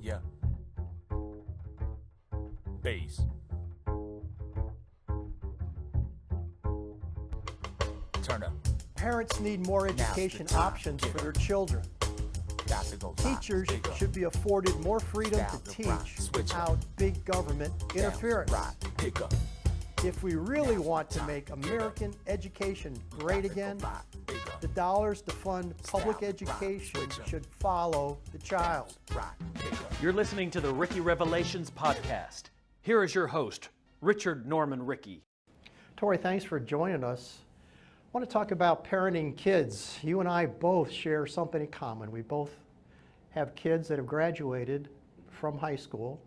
Yeah. Bass. Turn up. Parents need more education options for their children. Teachers should be afforded more freedom to teach without big government interference. If we really want to make American education great again, the dollars to fund public education should follow the child. You're listening to the Rickey Revelations podcast. Here is your host, Richard Norman Rickey. Tory, thanks for joining us. I want to talk about parenting kids. You and I both share something in common. We both have kids that have graduated from high school,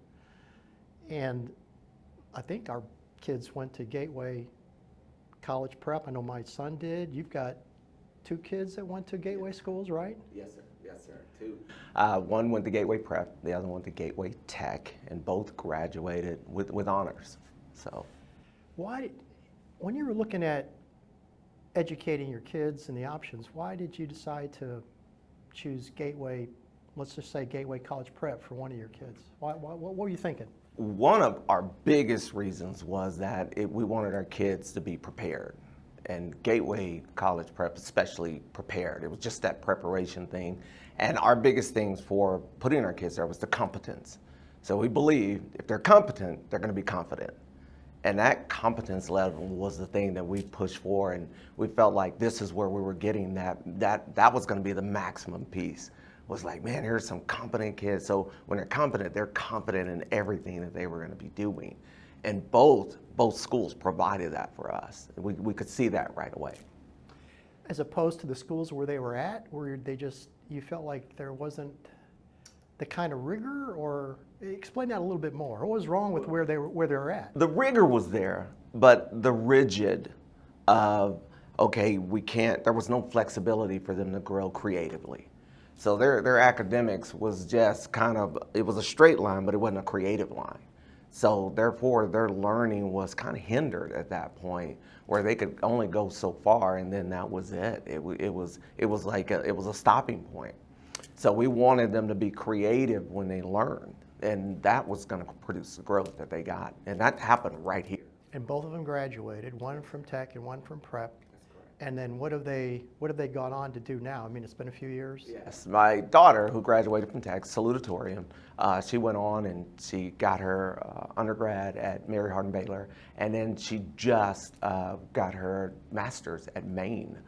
and I think our kids went to Gateway College Prep. I know my son did. You've got two kids that went to Gateway schools, right? Yes, sir. Yes, sir. Two. One went to Gateway Prep, the other went to Gateway Tech, and both graduated with honors. So, why, when you were looking at educating your kids and the options, why did you decide to choose Gateway, let's just say Gateway College Prep for one of your kids? What were you thinking? one of our biggest reasons was that we wanted our kids to be prepared. And Gateway College Prep especially prepared. It was just that preparation thing. And our biggest things for putting our kids there was the competence. So we believe if they're competent, they're going to be confident. And that competence level was the thing that we pushed for, and we felt like this is where we were getting that was going to be the maximum piece. Was like, man, here's some competent kids. So when they're confident in everything that they were going to be doing. And both schools provided that for us. We could see that right away. As opposed to the schools where they were at, where you felt like there wasn't the kind of rigor, or explain that a little bit more. What was wrong with where they were at? The rigor was there, but the rigid of, okay, there was no flexibility for them to grow creatively. So their academics was just it was a straight line, but it wasn't a creative line. So therefore, their learning was kind of hindered at that point, where they could only go so far, and then that was it. It was a stopping point. So we wanted them to be creative when they learned, and that was going to produce the growth that they got, and that happened right here. And both of them graduated, one from Tech and one from Prep. And then what have they gone on to do now? I mean, it's been a few years. Yes, my daughter, who graduated from Tech, salutatorian, she went on and she got her undergrad at Mary Hardin-Baylor, and then she just got her master's at Maine.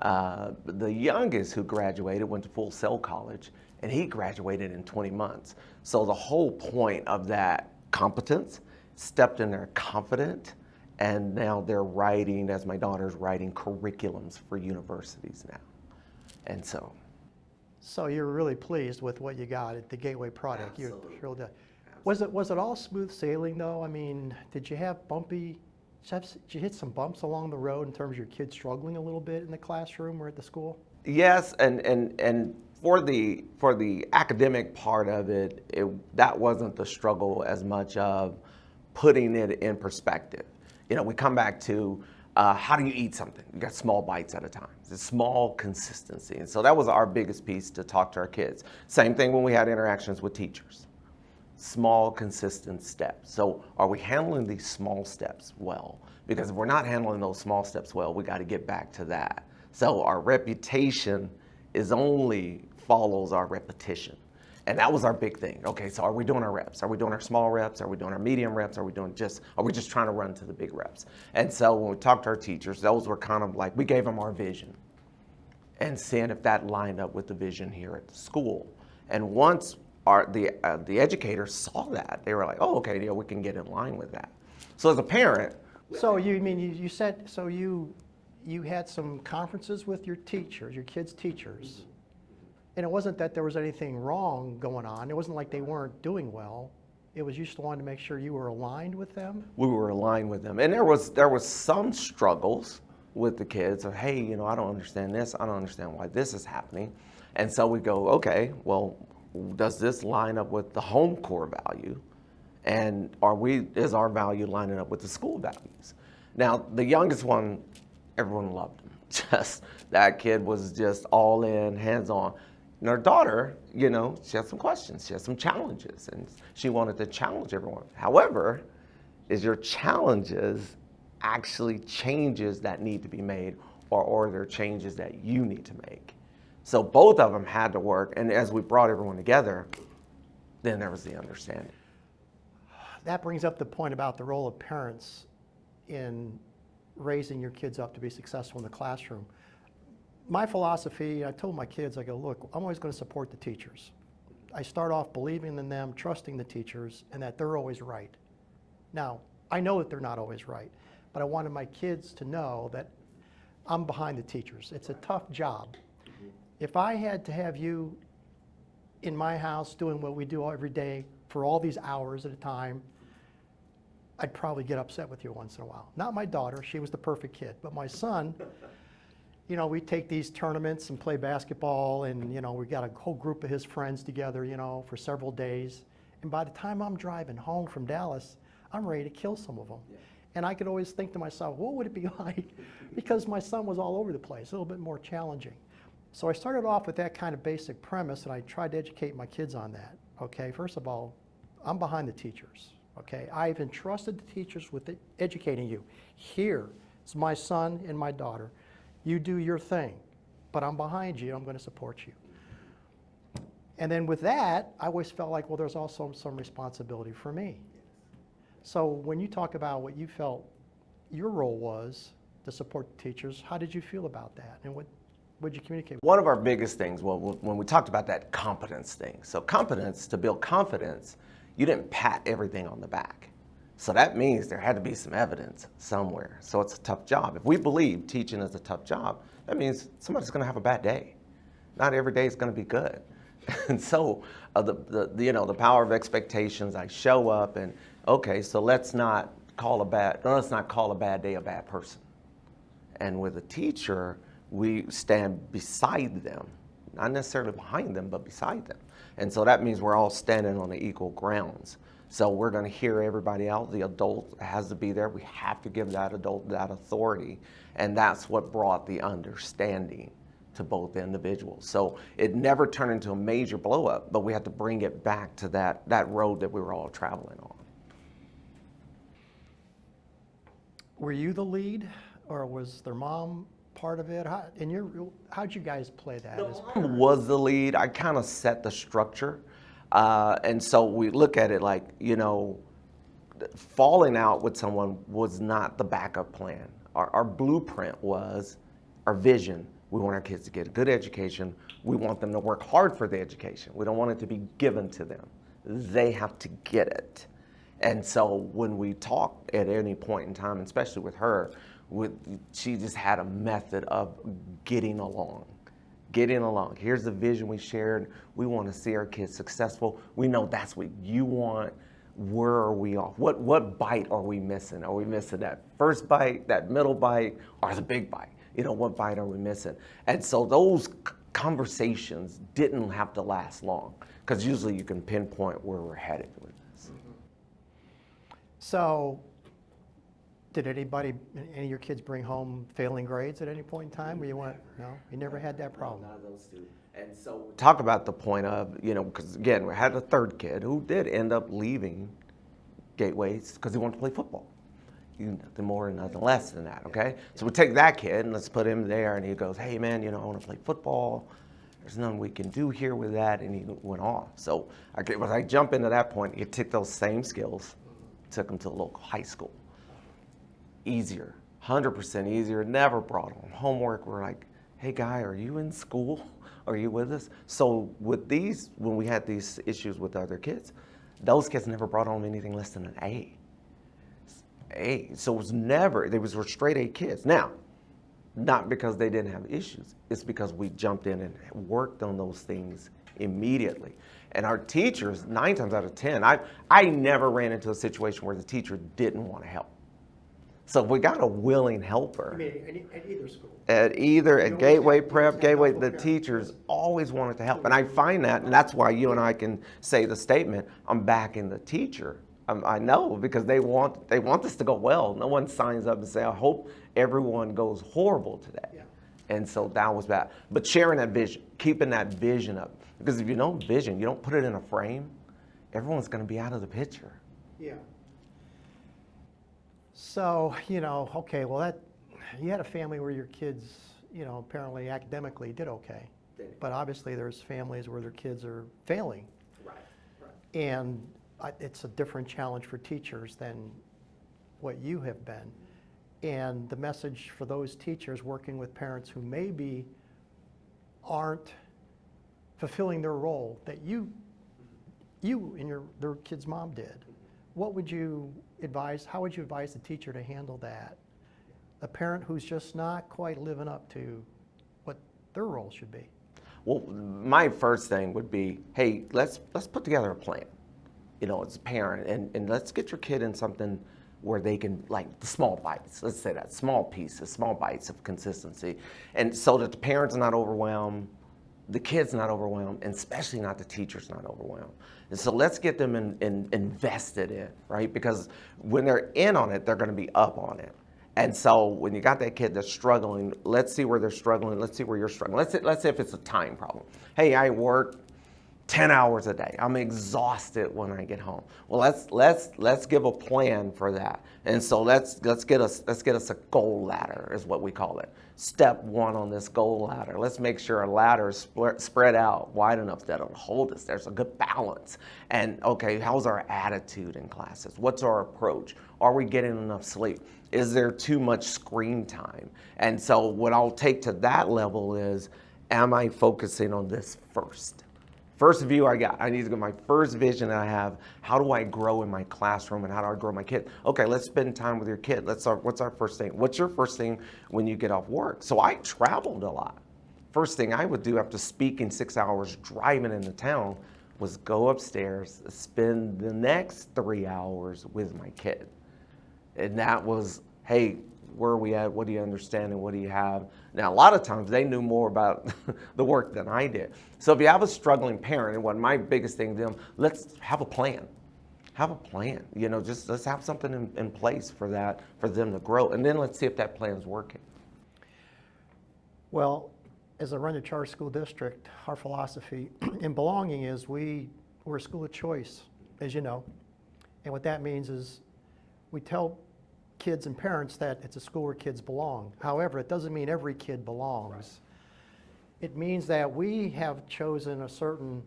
The youngest who graduated went to Full Sail College, and he graduated in 20 months. So the whole point of that competence, stepped in there confident, and now they're writing, as my daughter's writing, curriculums for universities now. And so you're really pleased with what you got at the Gateway product. Absolutely. You're thrilled. Was it all smooth sailing though? I mean, did you hit some bumps along the road in terms of your kids struggling a little bit in the classroom or at the school? Yes, and for the academic part of it, that wasn't the struggle as much of putting it in perspective. You know, we come back to how do you eat something? You got small bites at a time. It's small consistency. And so that was our biggest piece to talk to our kids. Same thing when we had interactions with teachers. Small, consistent steps. So are we handling these small steps well? Because if we're not handling those small steps well, we got to get back to that. So our reputation only follows our repetition. And that was our big thing. Okay, so are we doing our reps? Are we doing our small reps? Are we doing our medium reps? Are we just trying to run to the big reps? And so when we talked to our teachers, those were kind of like, we gave them our vision and seeing if that lined up with the vision here at the school. And once the educators saw that, they were like, oh, okay, yeah, we can get in line with that. So as a parent. So you said, so you had some conferences with your teachers, your kids' teachers. Mm-hmm. And it wasn't that there was anything wrong going on. It wasn't like they weren't doing well. It was you just wanted to make sure you were aligned with them? We were aligned with them. And there was some struggles with the kids of, hey, I don't understand this. I don't understand why this is happening. And so we go, okay, well, does this line up with the home core value? And is our value lining up with the school values? Now, the youngest one, everyone loved him. That kid was just all in, hands on. And our daughter, you know, she had some questions, she had some challenges, and she wanted to challenge everyone. However, is your challenges actually changes that need to be made, or are there changes that you need to make? So both of them had to work, and as we brought everyone together, then there was the understanding. That brings up the point about the role of parents in raising your kids up to be successful in the classroom. My philosophy, I told my kids, I go, look, I'm always going to support the teachers. I start off believing in them, trusting the teachers, and that they're always right. Now, I know that they're not always right, but I wanted my kids to know that I'm behind the teachers. It's a tough job. If I had to have you in my house doing what we do every day for all these hours at a time, I'd probably get upset with you once in a while. Not my daughter, she was the perfect kid, but my son, you know, we take these tournaments and play basketball, and, you know, we got a whole group of his friends together, you know, for several days. And by the time I'm driving home from Dallas, I'm ready to kill some of them. Yeah. And I could always think to myself, what would it be like? Because my son was all over the place, a little bit more challenging. So I started off with that kind of basic premise, and I tried to educate my kids on that. Okay, first of all, I'm behind the teachers. Okay, I've entrusted the teachers with educating you. Here is my son and my daughter. You do your thing, but I'm behind you. I'm going to support you. And then with that, I always felt like, well, there's also some responsibility for me. So when you talk about what you felt your role was to support the teachers, how did you feel about that? And what did you communicate? One of our biggest things, well, when we talked about that competence thing, so competence, to build confidence, you didn't pat everything on the back. So that means there had to be some evidence somewhere. So it's a tough job. If we believe teaching is a tough job, that means somebody's going to have a bad day. Not every day is going to be good. And so the power of expectations, I show up and, okay, so let's not call a bad day a bad person. And with a teacher, we stand beside them, not necessarily behind them, but beside them. And so that means we're all standing on the equal grounds. So we're going to hear everybody out. The adult has to be there. We have to give that adult that authority. And that's what brought the understanding to both individuals. So it never turned into a major blow up, but we had to bring it back to that road that we were all traveling on. Were you the lead, or was their mom part of it? How'd you guys play that? Mom was the lead. I kind of set the structure. And so we look at it like, you know, falling out with someone was not the backup plan. Our blueprint was our vision. We want our kids to get a good education. We want them to work hard for the education. We don't want it to be given to them. They have to get it. And so when we talk at any point in time, especially with her, she just had a method of getting along. Here's the vision we shared. We want to see our kids successful. We know that's what you want. Where are we off? What bite are we missing? Are we missing that first bite, that middle bite, or the big bite? You know, what bite are we missing? And so those conversations didn't have to last long, because usually you can pinpoint where we're headed with this. So did any of your kids bring home failing grades at any point in time where you went, no, you never had that problem? No, none of those two. And so talk about the point of, you know, because again, we had a third kid who did end up leaving Gateway because he wanted to play football. Nothing more and nothing less than that, okay? So we take that kid and let's put him there, and he goes, hey man, you know, I want to play football. There's nothing we can do here with that, and he went off. So as I jump into that point, you took those same skills, took him to a local high school. Easier, 100% easier, never brought home homework. We're like, hey guy, are you in school? Are you with us? So with these, when we had these issues with other kids, those kids never brought home anything less than an A. So it was never, they were straight A kids. Now, not because they didn't have issues, it's because we jumped in and worked on those things immediately. And our teachers, 9 times out of 10, I never ran into a situation where the teacher didn't want to help. So we got a willing helper. You mean at either school? At Gateway Prep, Gateway, the teachers always wanted to help. And I find that, and that's why you and I can say the statement, I'm backing the teacher. I know, because they want this to go well. No one signs up and say, I hope everyone goes horrible today. Yeah. And so that was bad. But sharing that vision, keeping that vision up. Because if you don't vision, you don't put it in a frame, everyone's going to be out of the picture. Yeah. So, okay, well, you had a family where your kids, apparently academically did okay. But obviously there's families where their kids are failing. Right. And it's a different challenge for teachers than what you have been. And the message for those teachers working with parents who maybe aren't fulfilling their role that you and their kid's mom did, what would you advise, how would you advise the teacher to handle that? A parent who's just not quite living up to what their role should be. Well, my first thing would be, hey, let's put together a plan, as a parent, and let's get your kid in something where they can, like the small bites, let's say that, small pieces, small bites of consistency. And so that the parent's not overwhelmed, the kid's not overwhelmed, and especially not the teacher's not overwhelmed. And so let's get them invested in, right? Because when they're in on it, they're gonna be up on it. And so when you got that kid that's struggling, let's see where they're struggling, let's see where you're struggling. Let's say if it's a time problem. Hey, I work 10 hours a day. I'm exhausted when I get home. Well, let's give a plan for that. And so let's get us a goal ladder is what we call it. Step 1 on this goal ladder. Let's make sure a ladder is spread out wide enough that it'll hold us. There's a good balance. And okay, how's our attitude in classes? What's our approach? Are we getting enough sleep? Is there too much screen time? And so what I'll take to that level is, am I focusing on this first? First view I got, I need to get my first vision that I have. How do I grow in my classroom and how do I grow my kid? Okay, let's spend time with your kid. What's our first thing? What's your first thing when you get off work? So I traveled a lot. First thing I would do after speaking 6 hours driving into town was go upstairs, spend the next 3 hours with my kid. And that was, hey, where are we at? What do you understand and what do you have? Now, a lot of times they knew more about the work than I did. So if you have a struggling parent, and what my biggest thing to them, let's have a plan. Have a plan. Just let's have something in place for that, for them to grow. And then let's see if that plan is working. Well, as I run the charter school district, our philosophy in belonging is we're a school of choice, as you know. And what that means is we tell kids and parents that it's a school where kids belong. However, it doesn't mean every kid belongs. Right. It means that we have chosen a certain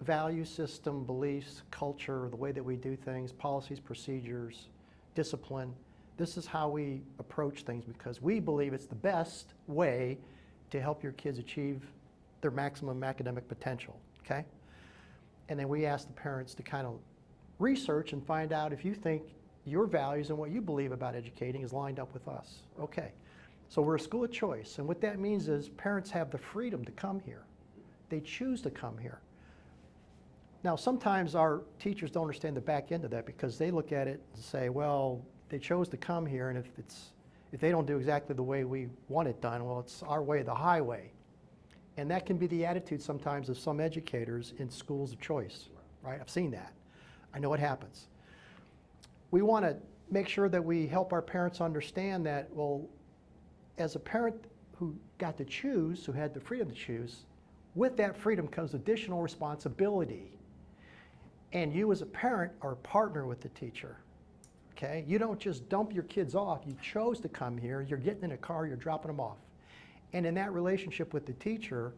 value system, beliefs, culture, the way that we do things, policies, procedures, discipline. This is how we approach things because we believe it's the best way to help your kids achieve their maximum academic potential, okay? And then we ask the parents to kind of research and find out if you think your values and what you believe about educating is lined up with us. Okay, so we're a school of choice, and what that means is parents have the freedom to come here. They choose to come here. Now, sometimes our teachers don't understand the back end of that because they look at it and say, well, they chose to come here, and if they don't do exactly the way we want it done, well, it's our way or the highway. And that can be the attitude sometimes of some educators in schools of choice, right? I've seen that. I know it happens. We want to make sure that we help our parents understand that, well, as a parent who got to choose, who had the freedom to choose, with that freedom comes additional responsibility. And you as a parent are a partner with the teacher, okay? You don't just dump your kids off. You chose to come here. You're getting in a car. You're dropping them off. And in that relationship with the teacher,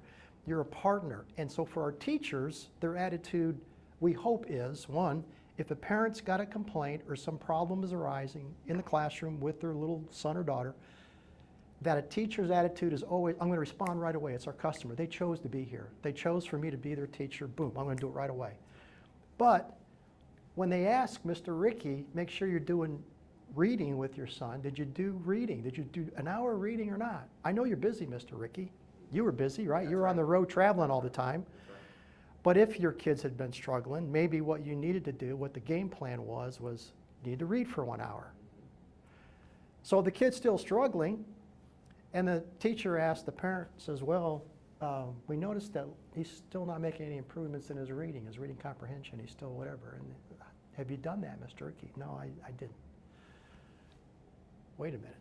you're a partner. And so for our teachers, their attitude, we hope is, one, if a parent's got a complaint or some problem is arising in the classroom with their little son or daughter, that a teacher's attitude is always, I'm going to respond right away. It's our customer. They chose to be here. They chose for me to be their teacher. Boom, I'm going to do it right away. But when they ask Mr. Rickey, make sure you're doing reading with your son. Did you do reading? Did you do an hour of reading or not? I know you're busy, Mr. Rickey. You were busy, right? You were on the road traveling all the time. But if your kids had been struggling, maybe what you needed to do, what the game plan was you need to read for 1 hour. So the kid's still struggling, and the teacher asked the parent, says, well, we noticed that he's still not making any improvements in his reading comprehension, he's still whatever. And have you done that, Mr. Rickey? No, I didn't. Wait a minute.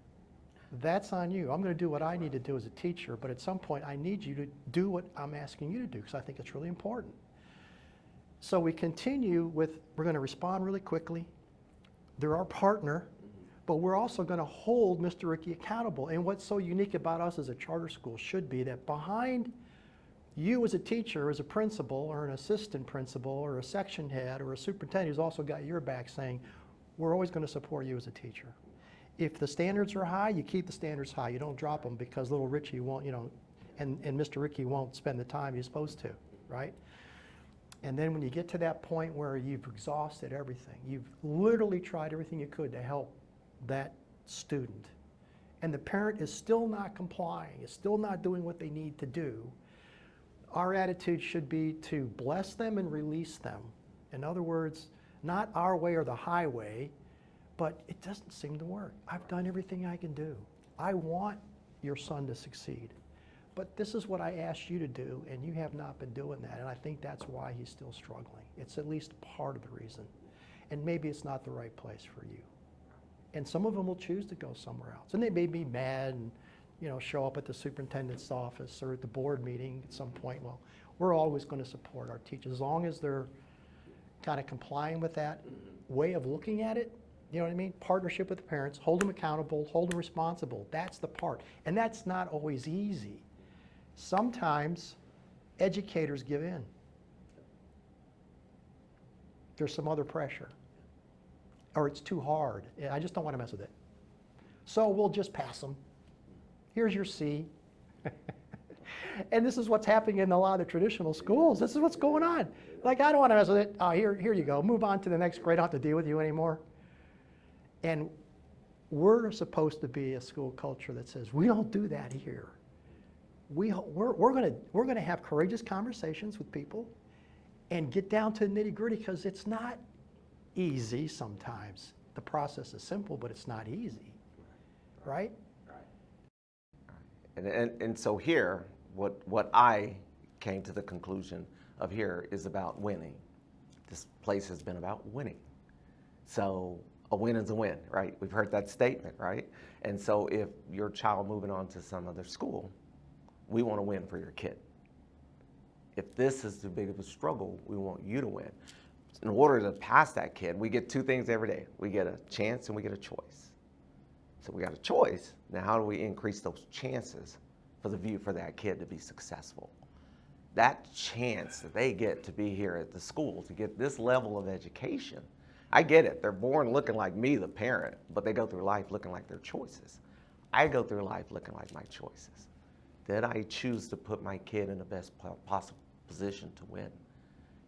that's on you. I'm going to do what I need to do as a teacher, but at some point I need you to do what I'm asking you to do because I think it's really important. So we continue with, we're going to respond really quickly. They're our partner, but we're also going to hold Mr. Rickey accountable. And what's so unique about us as a charter school should be that behind you as a teacher, as a principal, or an assistant principal, or a section head, or a superintendent who's also got your back saying, we're always going to support you as a teacher. If the standards are high, you keep the standards high. You don't drop them because little Richie won't, and Mr. Rickey won't spend the time he's supposed to, right? And then when you get to that point where you've exhausted everything, you've literally tried everything you could to help that student, and the parent is still not complying, is still not doing what they need to do, our attitude should be to bless them and release them. In other words, not our way or the highway, but it doesn't seem to work. I've done everything I can do. I want your son to succeed. But this is what I asked you to do, and you have not been doing that. And I think that's why he's still struggling. It's at least part of the reason. And maybe it's not the right place for you. And some of them will choose to go somewhere else. And they may be mad and show up at the superintendent's office or at the board meeting at some point. Well, we're always going to support our teachers as long as they're kind of complying with that way of looking at it. You know what I mean? Partnership with the parents, hold them accountable, hold them responsible. That's the part. And that's not always easy. Sometimes educators give in. There's some other pressure. Or it's too hard. I just don't want to mess with it. So we'll just pass them. Here's your C. And this is what's happening in a lot of the traditional schools. This is what's going on. Like, I don't want to mess with it. Oh, here you go. Move on to the next grade. I don't have to deal with you anymore. And we're supposed to be a school culture that says, we don't do that here. We're going to have courageous conversations with people and get down to the nitty-gritty because it's not easy sometimes. The process is simple, but it's not easy, right? And so here, what I came to the conclusion of here is about winning. This place has been about winning. So a win is a win, right? We've heard that statement, right? And so if your child moving on to some other school, we want to win for your kid. If this is too big of a struggle, we want you to win. In order to pass that kid, we get two things every day. We get a chance and we get a choice. So we got a choice. Now how do we increase those chances for that kid to be successful? That chance that they get to be here at the school, to get this level of education, I get it. They're born looking like me, the parent, but they go through life looking like their choices. I go through life looking like my choices. Did I choose to put my kid in the best possible position to win?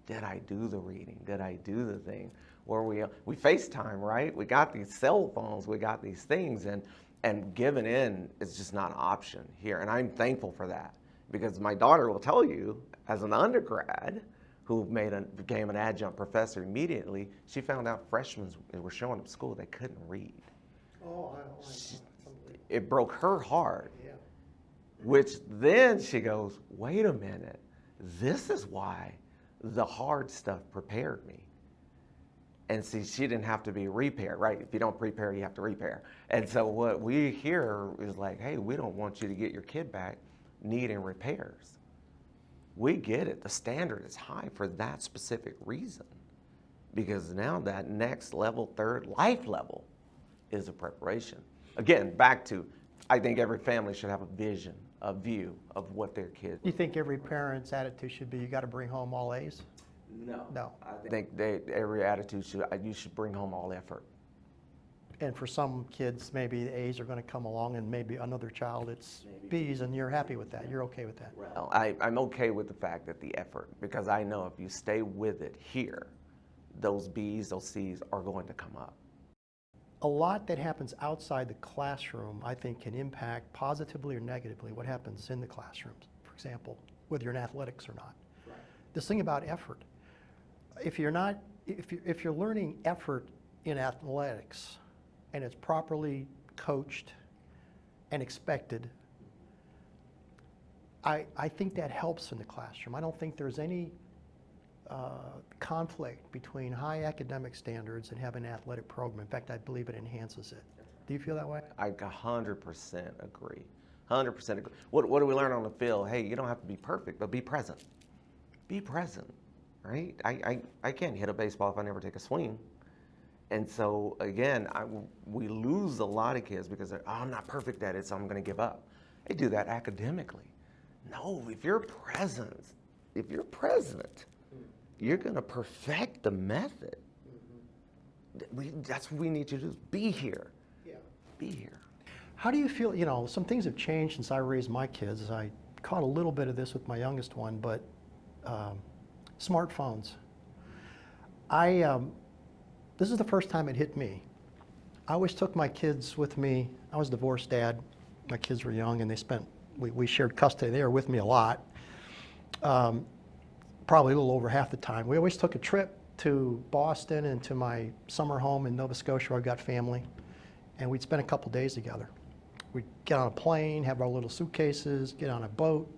Did I do the reading? Did I do the thing? Where we FaceTime, right? We got these cell phones, we got these things, and giving in is just not an option here. And I'm thankful for that because my daughter will tell you, as an undergrad, who became an adjunct professor immediately, she found out freshmen were showing up school, they couldn't read. Oh, I don't like that. It broke her heart. Yeah. Which then she goes, wait a minute, this is why the hard stuff prepared me. And see, she didn't have to be repaired, right? If you don't prepare, you have to repair. And so what we hear is like, hey, we don't want you to get your kid back needing repairs. We get it. The standard is high for that specific reason. Because now that next level, third life level is a preparation. Again, back to, I think every family should have a vision, a view of what their kids. You think every parent's attitude should be, you got to bring home all A's? No. I think every attitude you should bring home all effort. And for some kids, maybe the A's are going to come along, and maybe another child, it's B's, and you're happy with that. You're okay with that. Well, I'm okay with the fact that the effort, because I know if you stay with it here, those B's, those C's are going to come up. A lot that happens outside the classroom, I think, can impact positively or negatively what happens in the classrooms. For example, whether you're in athletics or not. Right. This thing about effort. If you're learning effort in athletics, and it's properly coached and expected, I think that helps in the classroom. I don't think there's any conflict between high academic standards and having an athletic program. In fact, I believe it enhances it. Do you feel that way? I 100% agree. 100% agree. What do we learn on the field? Hey, you don't have to be perfect, but be present. Be present, right? I can't hit a baseball if I never take a swing. And so, again, we lose a lot of kids because they're, I'm not perfect at it, so I'm going to give up. They do that academically. No, if you're present, you're going to perfect the method. That's what we need you to do. Be here. Yeah. Be here. How do you feel, some things have changed since I raised my kids. I caught a little bit of this with my youngest one, but smartphones. This is the first time it hit me. I always took my kids with me. I was a divorced dad. My kids were young, and we shared custody. They were with me a lot, probably a little over half the time. We always took a trip to Boston and to my summer home in Nova Scotia where I've got family, and we'd spend a couple days together. We'd get on a plane, have our little suitcases, get on a boat,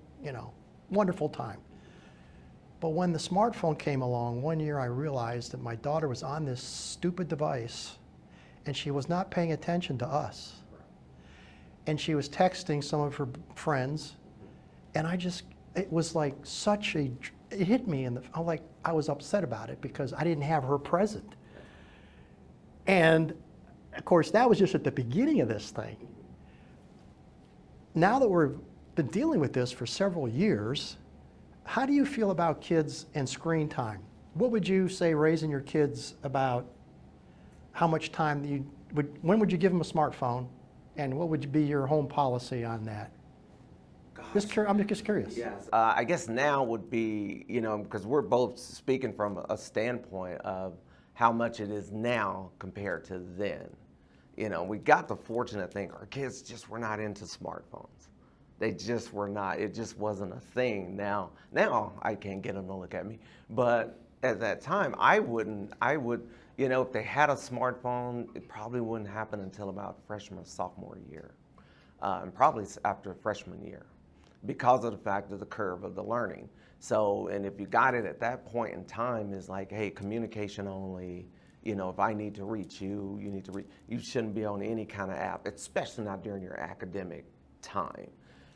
wonderful time. But when the smartphone came along, one year I realized that my daughter was on this stupid device and she was not paying attention to us. And she was texting some of her friends, and it was like it hit me, and I was upset about it because I didn't have her present. And of course, that was just at the beginning of this thing. Now that we've been dealing with this for several years, how do you feel about kids and screen time? What would you say raising your kids about how much time when would you give them a smartphone, and what would be your home policy on that? I'm just curious. Yes. I guess now would be, because we're both speaking from a standpoint of how much it is now compared to then. We got the fortunate thing, our kids just were not into smartphones. They just were not. It just wasn't a thing. Now I can't get them to look at me. But at that time, I would, if they had a smartphone, it probably wouldn't happen until about freshman, sophomore year, and probably after freshman year, because of the fact of the curve of the learning. So, and if you got it at that point in time, is like, hey, communication only. If I need to reach you, you need to reach. You shouldn't be on any kind of app, especially not during your academic time,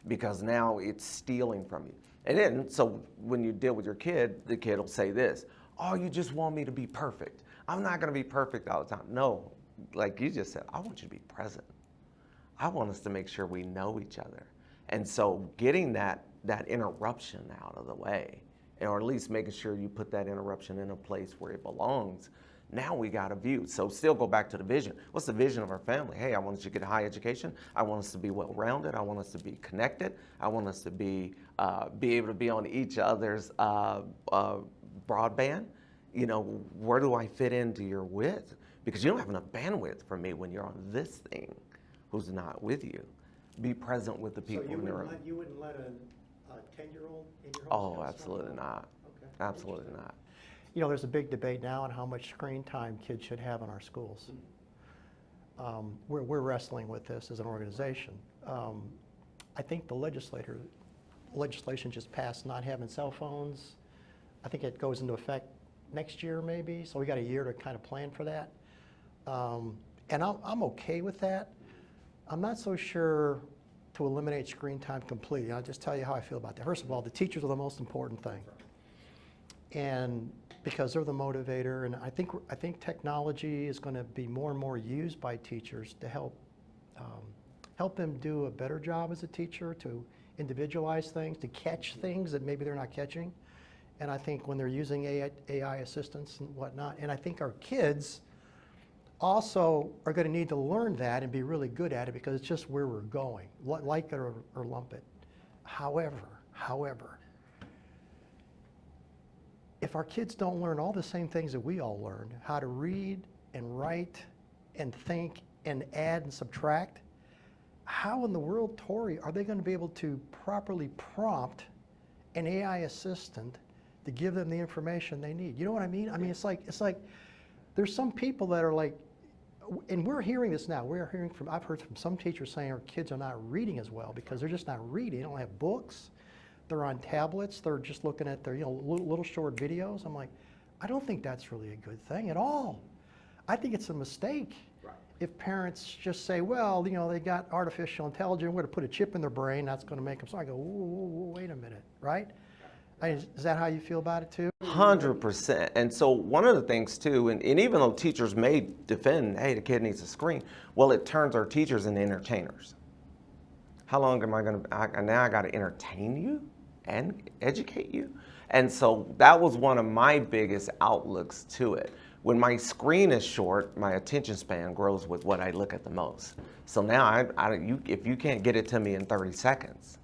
because now it's stealing from you. And then, so when you deal with your kid, the kid will say this: "Oh, you just want me to be perfect. I'm not going to be perfect all the time." No, like you just said, I want you to be present. I want us to make sure we know each other. And so getting that interruption out of the way, or at least making sure you put that interruption in a place where it belongs. Now we got a view. So still go back to the vision. What's the vision of our family? Hey, I want us to get a high education. I want us to be well-rounded. I want us to be connected. I want us to be able to be on each other's broadband. Where do I fit into your width? Because you don't have enough bandwidth for me when you're on this thing who's not with you. Be present with the people in the room. You wouldn't let a 10-year-old in your home? Oh, absolutely not. Okay. Absolutely not. There's a big debate now on how much screen time kids should have in our schools. We're wrestling with this as an organization. I think the legislation just passed not having cell phones. I think it goes into effect next year maybe, so we got a year to kind of plan for that. And I'm okay with that. I'm not so sure to eliminate screen time completely. I'll just tell you how I feel about that. First of all, the teachers are the most important thing. And because they're the motivator, and I think technology is going to be more and more used by teachers to help them do a better job as a teacher, to individualize things, to catch things that maybe they're not catching. And I think when they're using AI assistants and whatnot, and I think our kids also are going to need to learn that and be really good at it, because it's just where we're going, like it or lump it. However, if our kids don't learn all the same things that we all learned, how to read and write and think and add and subtract, how in the world, Tory, are they going to be able to properly prompt an AI assistant to give them the information they need? You know what I mean? I mean, it's like there's some people that are like, and we're hearing this now. I've heard from some teachers saying our kids are not reading as well because they're just not reading. They don't have books. They're on tablets. They're just looking at their little short videos. I'm like, I don't think that's really a good thing at all. I think it's a mistake. Right. if parents just say, well, they got artificial intelligence, we're going to put a chip in their brain, that's going to make them. So I go, whoa, wait a minute, right? Is that how you feel about it too? 100%. And so one of the things too, and even though teachers may defend, hey, the kid needs a screen, well, it turns our teachers into entertainers. How long am I going to, now I got to entertain you and educate you? And so that was one of my biggest outlooks to it. When my screen is short, my attention span grows with what I look at the most. So now, if you can't get it to me in 30 seconds,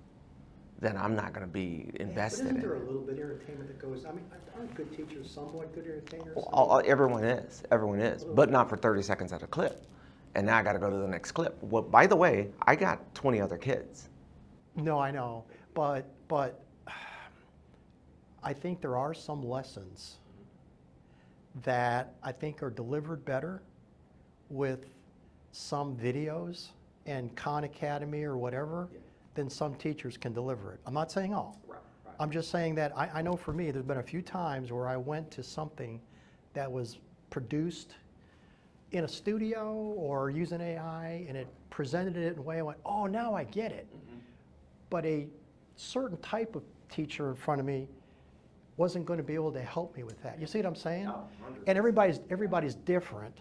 then I'm not going to be invested in it. Isn't there a little bit of entertainment that goes, aren't good teachers somewhat good entertainers? Everyone is, but not for 30 seconds at a clip. And now I got to go to the next clip. Well, by the way, I got 20 other kids. No, I know, but I think there are some lessons that I think are delivered better with some videos and Khan Academy or whatever than some teachers can deliver it. I'm not saying all. Right. I'm just saying that I know for me, there's been a few times where I went to something that was produced in a studio or using AI, and it presented it in a way I went, oh, now I get it. Mm-hmm. But a certain type of teacher in front of me wasn't going to be able to help me with that. You see what I'm saying? Oh, and everybody's different.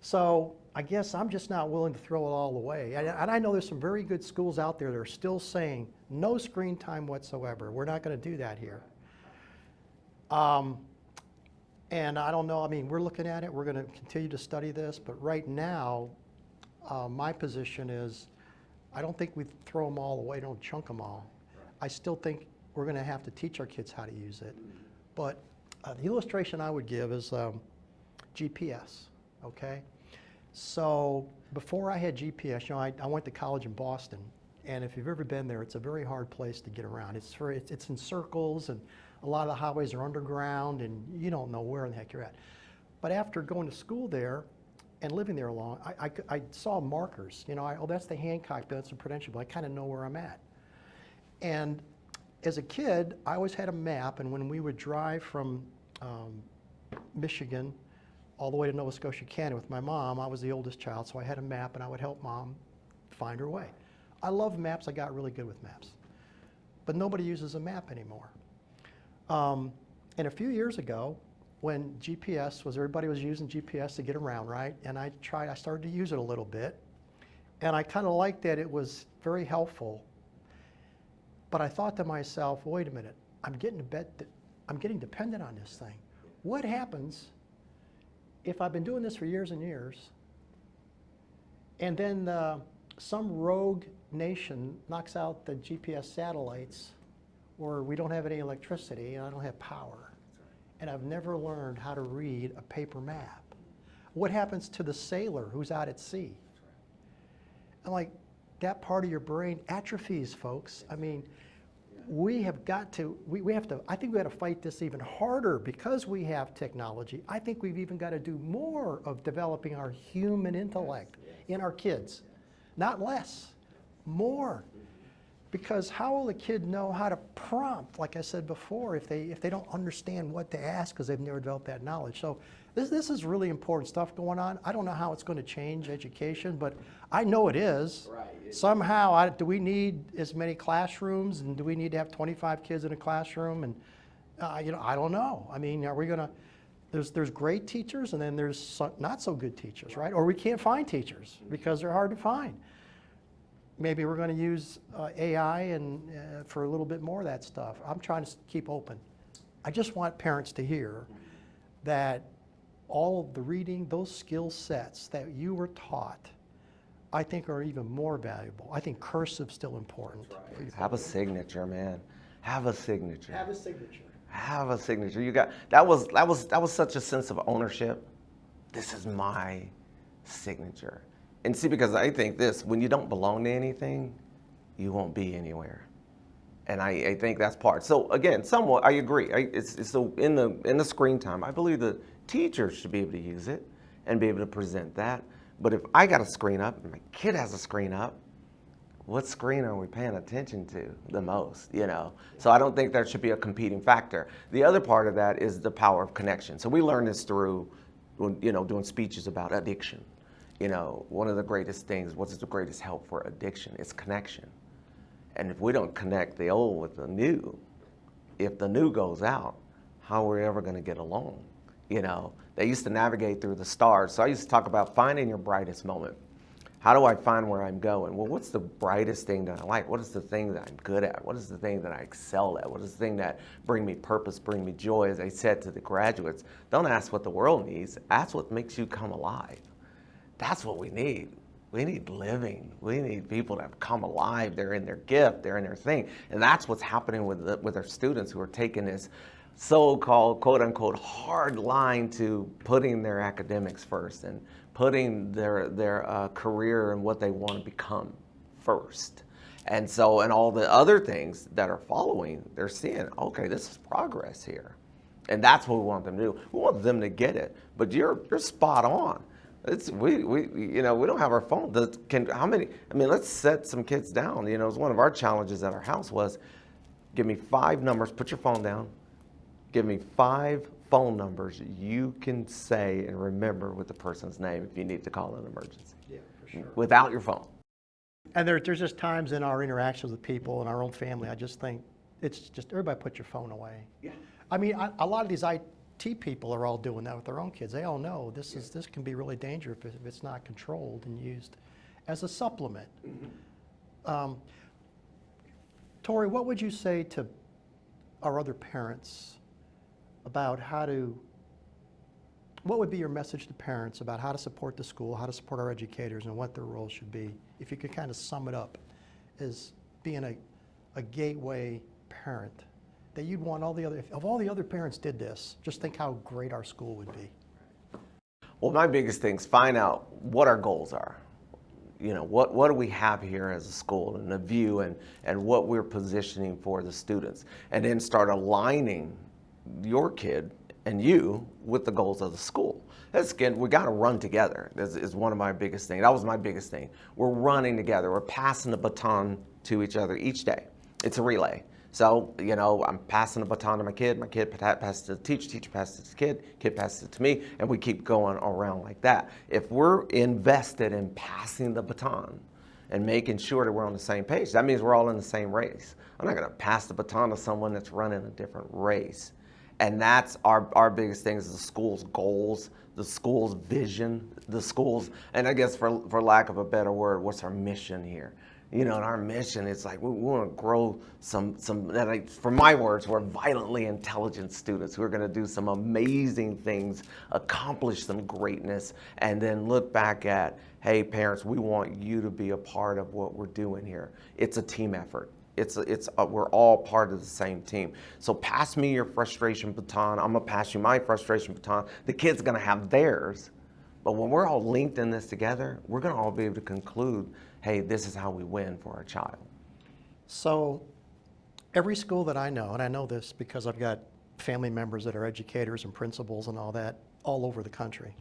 So I guess I'm just not willing to throw it all away. And I know there's some very good schools out there that are still saying no screen time whatsoever. We're not going to do that here. And I don't know, we're looking at it. We're going to continue to study this. But right now, my position is I don't think we throw them all away, don't chunk them all. I still think we're going to have to teach our kids how to use it. But the illustration I would give is GPS, okay? So before I had GPS, I went to college in Boston, and if you've ever been there, it's a very hard place to get around. It's in circles, and a lot of the highways are underground, and you don't know where in the heck you're at. But after going to school there and living there long, I saw markers. Oh, that's the Hancock, that's the Prudential, but I kind of know where I'm at. And as a kid, I always had a map, and when we would drive from Michigan all the way to Nova Scotia, Canada with my mom, I was the oldest child, so I had a map, and I would help Mom find her way. I love maps. I got really good with maps. But nobody uses a map anymore. And a few years ago, when everybody was using GPS to get around, right? And I started to use it a little bit, and I kind of liked that it was very helpful. But I thought to myself, wait a minute, I'm getting dependent on this thing. What happens if I've been doing this for years and years, and then some rogue nation knocks out the GPS satellites, or we don't have any electricity and I don't have power, and I've never learned how to read a paper map? What happens to the sailor who's out at sea? And that part of your brain atrophies, folks. We have to, I think we have to fight this even harder because we have technology. I think we've even got to do more of developing our human intellect in our kids. Not less, more. Because how will a kid know how to prompt, like I said before, if they don't understand what to ask because they've never developed that knowledge? So this is really important stuff going on. I don't know how it's going to change education, but I know it is. Right. Somehow, do we need as many classrooms, and do we need to have 25 kids in a classroom? And I don't know. Are we going to? There's great teachers, and then there's not so good teachers, right? Or we can't find teachers because they're hard to find. Maybe we're going to use AI and for a little bit more of that stuff. I'm trying to keep open. I just want parents to hear that all of the reading, those skill sets that you were taught, I think are even more valuable. I think cursive's still important. Right. Have a signature, man. Have a signature. Have a signature. Have a signature. You got that was such a sense of ownership. This is my signature. And see, because I think when you don't belong to anything, you won't be anywhere. And I think that's part. So again, somewhat I agree. So in the screen time, I believe the teachers should be able to use it and be able to present that. But if I got a screen up and my kid has a screen up, what screen are we paying attention to the most? So I don't think there should be a competing factor. The other part of that is the power of connection. So we learned this through, doing speeches about addiction. You know, one of the greatest things, what's the greatest help for addiction? It's connection. And if we don't connect the old with the new, if the new goes out, how are we ever going to get along? You know, they used to navigate through the stars. So I used to talk about finding your brightest moment. How do I find where I'm going? Well, what's the brightest thing that I like? What is the thing that I'm good at? What is the thing that I excel at? What is the thing that bring me purpose, bring me joy? As I said to the graduates, don't ask what the world needs. Ask what makes you come alive. That's what we need. We need living. We need people that come alive. They're in their gift. They're in their thing. And that's what's happening with our students who are taking this so-called, quote-unquote, hard line to putting their academics first and putting their career and what they want to become first. And so, and all the other things that are following, they're seeing, okay, this is progress here. And that's what we want them to do. We want them to get it. But you're spot on. We you know, we don't have our phone. Let's set some kids down. You know, one of our challenges at our house was, give me 5 numbers, put your phone down, give me 5 phone numbers you can say and remember with the person's name if you need to call an emergency. Yeah, for sure. Without your phone. And there's just times in our interactions with people in our own family, I just think it's just everybody put your phone away. Yeah. I mean, a lot of these IT people are all doing that with their own kids. They all know this can be really dangerous if it's not controlled and used as a supplement. Mm-hmm. Tory, what would you say to our other parents about what would be your message to parents about how to support the school, how to support our educators, and what their role should be? If you could kind of sum it up as being a gateway parent, that you'd want if all the other parents did this, just think how great our school would be. Well, my biggest thing is find out what our goals are. You know, what do we have here as a school and the view and what we're positioning for the students, and then start aligning your kid and you with the goals of the school. Again, we got to run together. This is one of my biggest things. That was my biggest thing. We're running together. We're passing the baton to each other each day. It's a relay. So, you know, I'm passing the baton to my kid passes it to the teacher passes it to the kid passes it to me, and we keep going around like that. If we're invested in passing the baton and making sure that we're on the same page, that means we're all in the same race. I'm not going to pass the baton to someone that's running a different race. And that's our biggest thing is the school's goals, the school's vision, the school's, and I guess for lack of a better word, what's our mission here? You know, and our mission is like we want to grow some for my words, we're violently intelligent students who are going to do some amazing things, accomplish some greatness, and then look back at, hey, parents, we want you to be a part of what we're doing here. It's a team effort. We're all part of the same team. So pass me your frustration baton. I'm gonna pass you my frustration baton. The kid's gonna have theirs. But when we're all linked in this together, we're gonna all be able to conclude, hey, this is how we win for our child. So every school that I know, and I know this because I've got family members that are educators and principals and all that all over the country.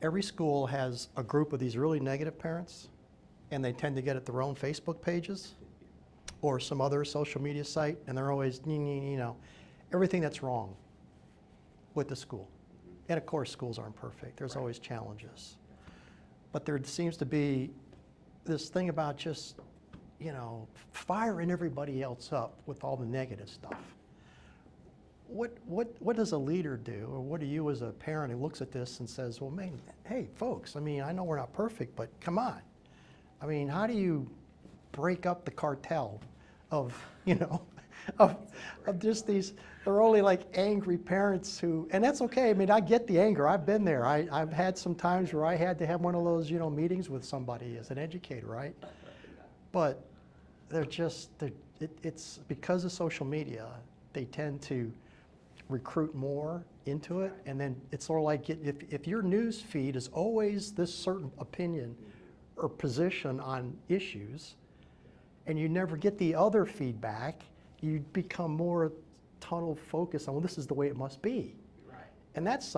Every school has a group of these really negative parents, and they tend to get at their own Facebook pages or some other social media site, and they're always, you know, everything that's wrong with the school. And of course, schools aren't perfect. There's always challenges. But there seems to be this thing about just, you know, firing everybody else up with all the negative stuff. What does a leader do, or what do you as a parent who looks at this and says, well, man, hey, folks, I mean, I know we're not perfect, but come on. I mean, how do you break up the cartel of, you know, of just these, they're only like angry parents who, and that's okay. I mean, I get the anger. I've been there. I've had some times where I had to have one of those, you know, meetings with somebody as an educator, right? But it's because of social media, they tend to recruit more into it. And then it's sort of like if your news feed is always this certain opinion or position on issues, and you never get the other feedback, you become more tunnel focused on, well, this is the way it must be. Right. And that's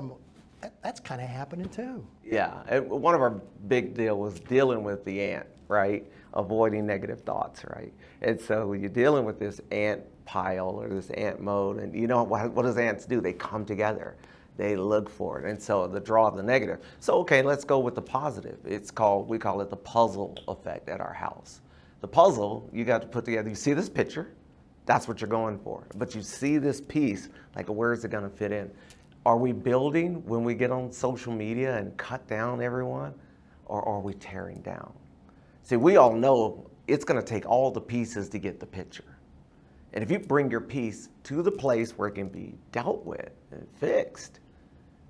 kind of happening too. Yeah, and one of our big deal was dealing with the ant, right? Avoiding negative thoughts, right? And so you're dealing with this ant pile or this ant mode, and you know what does ants do? They come together. They look for it. And so the draw of the negative. So, okay, let's go with the positive. We call it the puzzle effect at our house. The puzzle, you got to put together, you see this picture, that's what you're going for. But you see this piece, like where is it going to fit in? Are we building when we get on social media and cut down everyone? Or are we tearing down? See, we all know it's going to take all the pieces to get the picture. And if you bring your piece to the place where it can be dealt with and fixed,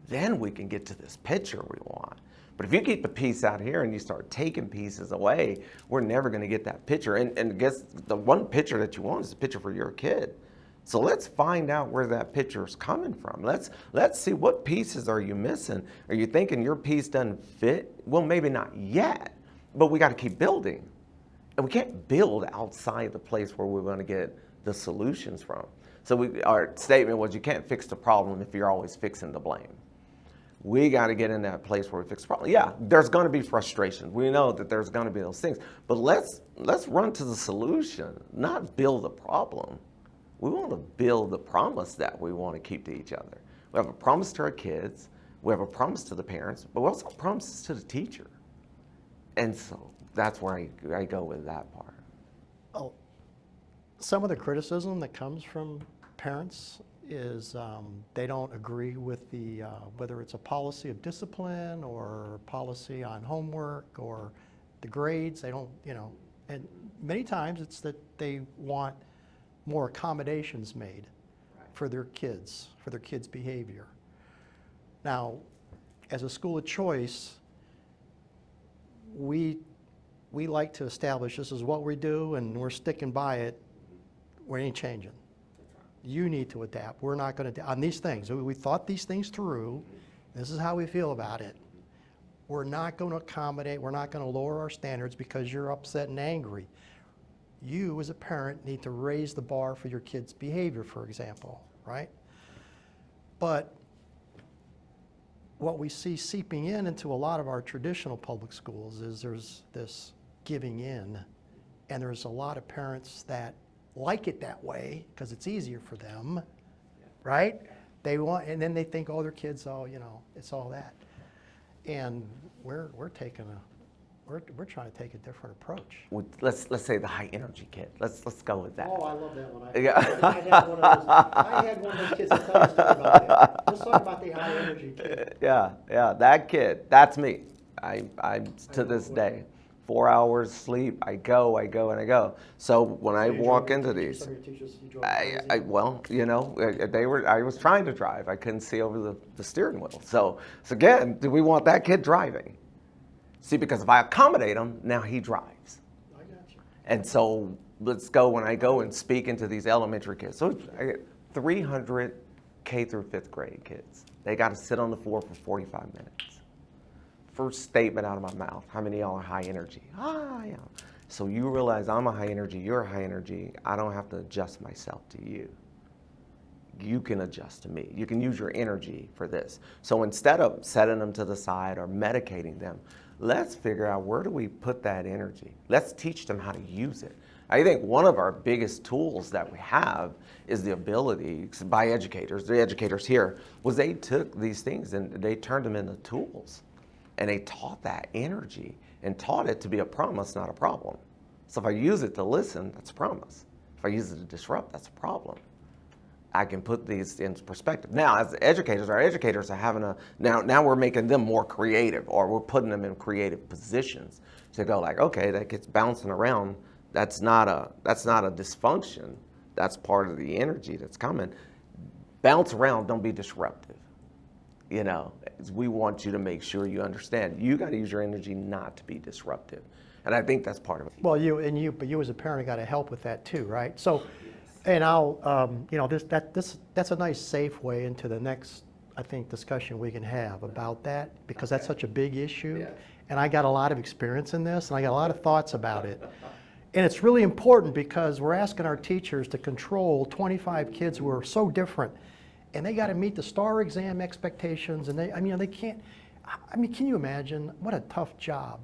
then we can get to this picture we want. But if you keep the piece out here and you start taking pieces away, we're never going to get that picture. And I guess the one picture that you want is a picture for your kid. So let's find out where that picture is coming from. Let's see, what pieces are you missing? Are you thinking your piece doesn't fit? Well, maybe not yet, but we got to keep building. And we can't build outside the place where we're going to get the solutions from. So our statement was, you can't fix the problem if you're always fixing the blame. We got to get in that place where we fix the problem. Yeah, there's going to be frustration. We know that there's going to be those things. But let's run to the solution, not build the problem. We want to build the promise that we want to keep to each other. We have a promise to our kids. We have a promise to the parents. But we also have promises to the teacher. And so that's where I go with that part. Oh, some of the criticism that comes from parents is they don't agree with the whether it's a policy of discipline or policy on homework or the grades. They don't, and many times it's that they want more accommodations made for their kids, behavior. Now, as a school of choice, we like to establish this is what we do and we're sticking by it. We ain't changing. You need to adapt. We're not going to, on these things, we thought these things through. This is how we feel about it. We're not going to accommodate. We're not going to lower our standards because you're upset and angry. You, as a parent, need to raise the bar for your kid's behavior, for example, right? But what we see seeping into a lot of our traditional public schools is there's this giving in, and there's a lot of parents that like it that way because it's easier for them, right? They want, and then they think, oh, their kids, it's all that. And we're trying to take a different approach. Let's say the high energy kid. Let's go with that. Oh, I love that one. Yeah. I had one of those kids that tell us about that. Let's talk about the high energy kid. Yeah, that kid. That's me. I'm to this day. 4 hours sleep. I go. So when I walk into these, Some of your teachers, you drove crazy? I was trying to drive. I couldn't see over the steering wheel. So again, do we want that kid driving? See, because if I accommodate him, now he drives. I got you. And so let's go when I go and speak into these elementary kids. So I get 300 K through 5th grade kids. They got to sit on the floor for 45 minutes. First statement out of my mouth, how many of y'all are high energy? I am. So you realize I'm a high energy, you're a high energy. I don't have to adjust myself to you. You can adjust to me. You can use your energy for this. So instead of setting them to the side or medicating them, let's figure out where do we put that energy. Let's teach them how to use it. I think one of our biggest tools that we have is the ability by educators, the educators here, was they took these things and they turned them into tools. And they taught that energy and taught it to be a promise, not a problem. So if I use it to listen, that's a promise. If I use it to disrupt, that's a problem. I can put these in perspective. Now, as educators, our educators are having now we're making them more creative, or we're putting them in creative positions to go like, okay, that gets bouncing around. That's not a dysfunction. That's part of the energy that's coming. Bounce around, don't be disruptive. We want you to make sure you understand. You got to use your energy not to be disruptive, and I think that's part of it. Well, you as a parent got to help with that too, right? So, and I'll, that's a nice safe way into the next, I think, discussion we can have about that, because that's such a big issue, Yeah. and I got a lot of experience in this, and I got a lot of thoughts about it. And it's really important because we're asking our teachers to control 25 kids who are so different. And they got to meet the STAR exam expectations, and they can't. Can you imagine what a tough job?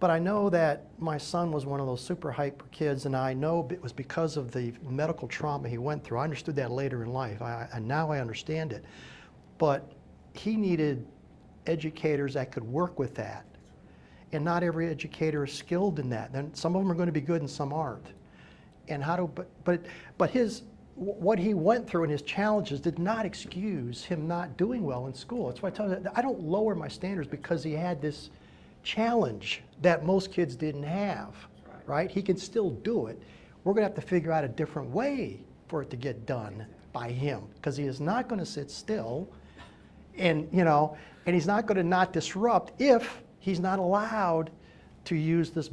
But I know that my son was one of those super hyper kids, and I know it was because of the medical trauma he went through. I understood that later in life, and now I understand it. But he needed educators that could work with that. And not every educator is skilled in that. Then some of them are going to be good and some aren't. And but what he went through and his challenges did not excuse him not doing well in school. That's why I tell you, I don't lower my standards because he had this challenge that most kids didn't have, right? He can still do it. We're going to have to figure out a different way for it to get done by him, because he is not going to sit still, and and he's not going to not disrupt if he's not allowed to use this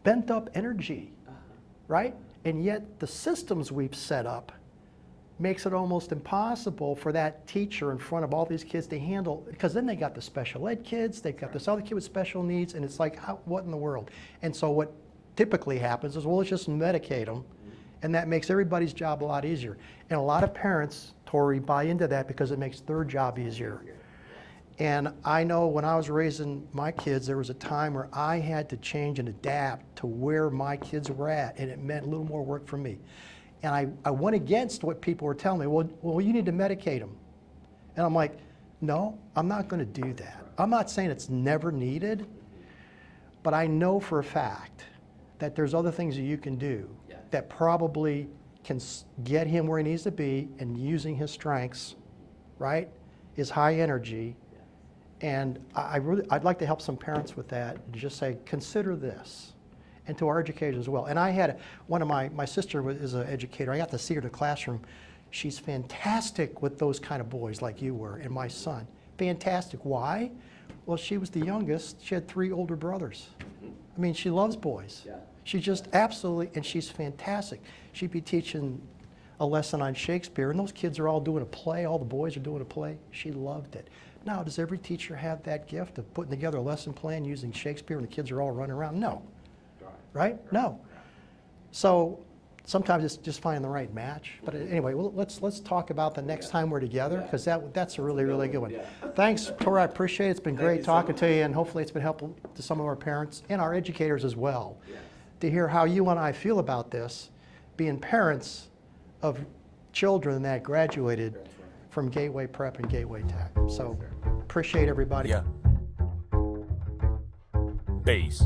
bent up energy, right? And yet the systems we've set up makes it almost impossible for that teacher in front of all these kids to handle, because then they got the special ed kids, they've got this other kid with special needs, and it's like, what in the world? And so what typically happens is, well, let's just medicate them, and that makes everybody's job a lot easier. And a lot of parents, Tory, buy into that because it makes their job easier. And I know when I was raising my kids, there was a time where I had to change and adapt to where my kids were at, and it meant a little more work for me. And I went against what people were telling me, well, you need to medicate them. And I'm like, no, I'm not going to do that. I'm not saying it's never needed, but I know for a fact that there's other things that you can do that probably can get him where he needs to be, and using his strengths, right, his high energy. And I'd like to help some parents with that, and just say, consider this, and to our educators as well. And I had one of my sister is an educator. I got to see her in the classroom. She's fantastic with those kind of boys like you were, and my son. Fantastic. Why? Well, she was the youngest. She had 3 older brothers. I mean, she loves boys. Yeah. She just absolutely, and she's fantastic. She'd be teaching a lesson on Shakespeare, and those kids are all doing a play. All the boys are doing a play. She loved it. Now, does every teacher have that gift of putting together a lesson plan using Shakespeare and the kids are all running around? No. Right? No. So sometimes it's just finding the right match. But anyway, well, let's talk about the next time we're together, because that's a really, really good one. Thanks, Tory. I appreciate it. It's been great talking to you, and hopefully it's been helpful to some of our parents and our educators as well to hear how you and I feel about this, being parents of children that graduated from Gateway Prep and Gateway Tech. So appreciate everybody. Yeah. Base.